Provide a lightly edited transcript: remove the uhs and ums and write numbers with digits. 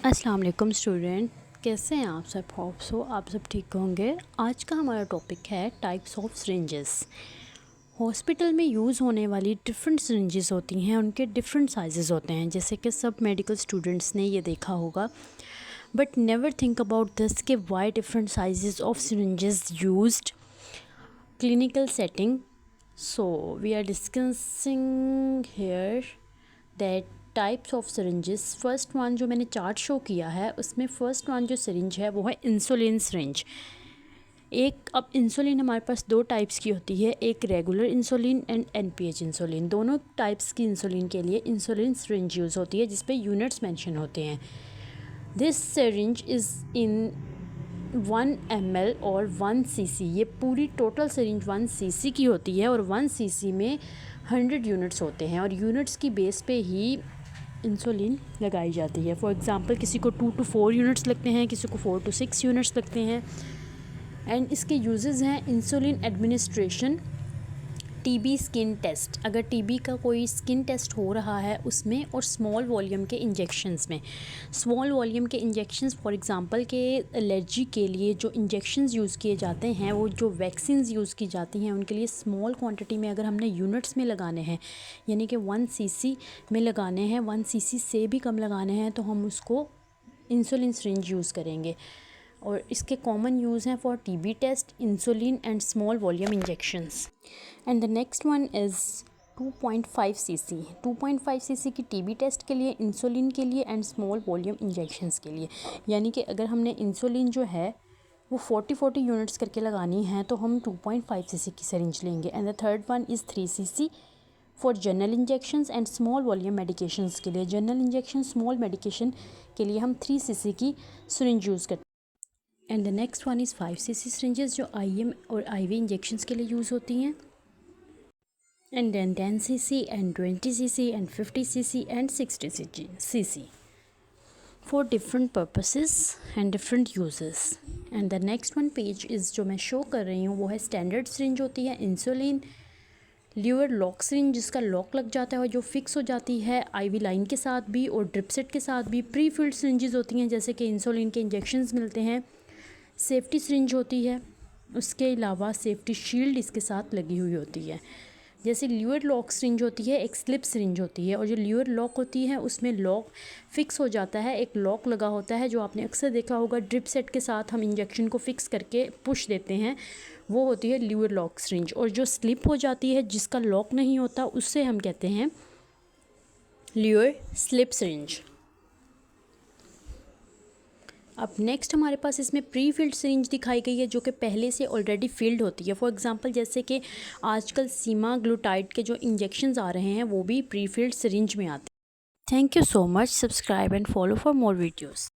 अस्सलाम वालेकुम स्टूडेंट, कैसे हैं आप सब? होप सो आप सब ठीक होंगे। आज का हमारा टॉपिक है टाइप्स ऑफ सिरिंजेस। हॉस्पिटल में यूज़ होने वाली डिफरेंट सिरिंजेस होती हैं, उनके डिफरेंट साइजेस होते हैं, जैसे कि सब मेडिकल स्टूडेंट्स ने ये देखा होगा। But never think about this कि why different sizes of syringes used clinical setting. So we are discussing here that types of syringes. First one जो मैंने चार्ट शो किया है उसमें फ़र्स्ट वन जो सिरिंज है वो है इंसुलिन सिरिंज। अब इंसुलिन हमारे पास दो टाइप्स की होती है, एक regular insulin and NPH insulin. दोनों टाइप्स की इंसुलिन के लिए इंसुलिन सिरिंज यूज़ होती है जिस पे यूनिट्स मेंशन होते हैं। This syringe is in 1 ml और 1 cc। ये पूरी टोटल सिरिंज 1 cc की होती है और 1 cc में 100 यूनिट्स होते हैं और यूनिट्स की बेस पे ही इंसुलिन लगाई जाती है। फॉर एग्ज़ाम्पल किसी को 2 to 4 यूनिट्स लगते हैं, किसी को 4 to 6 यूनिट्स लगते हैं। एंड इसके यूजेस हैं insulin administration, TB skin test, अगर टीबी का कोई स्किन टेस्ट हो रहा है उसमें, और स्मॉल वॉल्यूम के इंजेक्शंस में। स्मॉल वॉल्यूम के इंजेक्शंस फॉर एग्ज़ाम्पल के एलर्जी के लिए जो इंजेक्शंस यूज़ किए जाते हैं, वो जो वैक्सीन्स यूज़ की जाती हैं उनके लिए स्मॉल क्वांटिटी में अगर हमने यूनिट्स में लगाने हैं, यानी कि 1 cc में लगाने हैं, 1 cc से भी कम लगाने हैं, तो हम उसको इंसुलिन सिरिंज यूज़ करेंगे। और इसके कॉमन यूज़ हैं for TB test, insulin and small volume injections. And the next one is 2.5 cc। 2.5 cc की टीबी टेस्ट के लिए, इंसुलिन के लिए एंड स्मॉल वॉल्यूम इंजेक्शंस के लिए। यानी कि अगर हमने इंसुलिन जो है वो 40 यूनिट्स करके लगानी है तो हम 2.5 cc की सिरिंज लेंगे। And the third one is 3 cc for general injections and small volume medications के लिए। जनरल इंजेक्शन, स्मॉल मेडिकेशन के लिए हम 3 cc की सिरिंज यूज़ करते हैं। And the next one is 5 cc syringes जो IM और IV इंजेक्शंस के लिए यूज़ होती हैं। And then 10 cc and 20 cc and 50 cc and 60 cc for different purposes and different uses. And the next one page is जो मैं show कर रही हूँ वो है स्टैंडर्ड सिरिंज होती है इंसुलिन, ल्यूर लॉक सिरिंज जिसका लॉक लग जाता है और जो फिक्स हो जाती है IV लाइन के साथ भी और ड्रिप सेट के साथ भी। प्री फिल्ड सिरिंजेस होती हैं जैसे कि इंसुलिन के इंजेक्शंस मिलते हैं। सेफ्टी सिरिंज होती है, उसके अलावा सेफ्टी शील्ड इसके साथ लगी हुई होती है। जैसे ल्यूर लॉक सिरिंज होती है, एक स्लिप सिरिंज होती है, और जो ल्यूर लॉक होती है उसमें लॉक फिक्स हो जाता है, एक लॉक लगा होता है जो आपने अक्सर देखा होगा ड्रिप सेट के साथ हम इंजेक्शन को फिक्स करके पुश देते हैं, वो होती है ल्यूर लॉक सिरिंज। और जो स्लिप हो जाती है जिसका लॉक नहीं होता उससे हम कहते हैं ल्यूर स्लिप सिरिंज। अब नेक्स्ट हमारे पास इसमें प्री फिल्ड सिरिंज दिखाई गई है जो कि पहले से ऑलरेडी फिल्ड होती है। फॉर एग्जांपल जैसे कि आजकल सीमाग्लूटाइड के जो इंजेक्शंस आ रहे हैं वो भी प्री फिल्ड सिरिंज में आते हैं। Thank you so much. Subscribe and follow for more videos.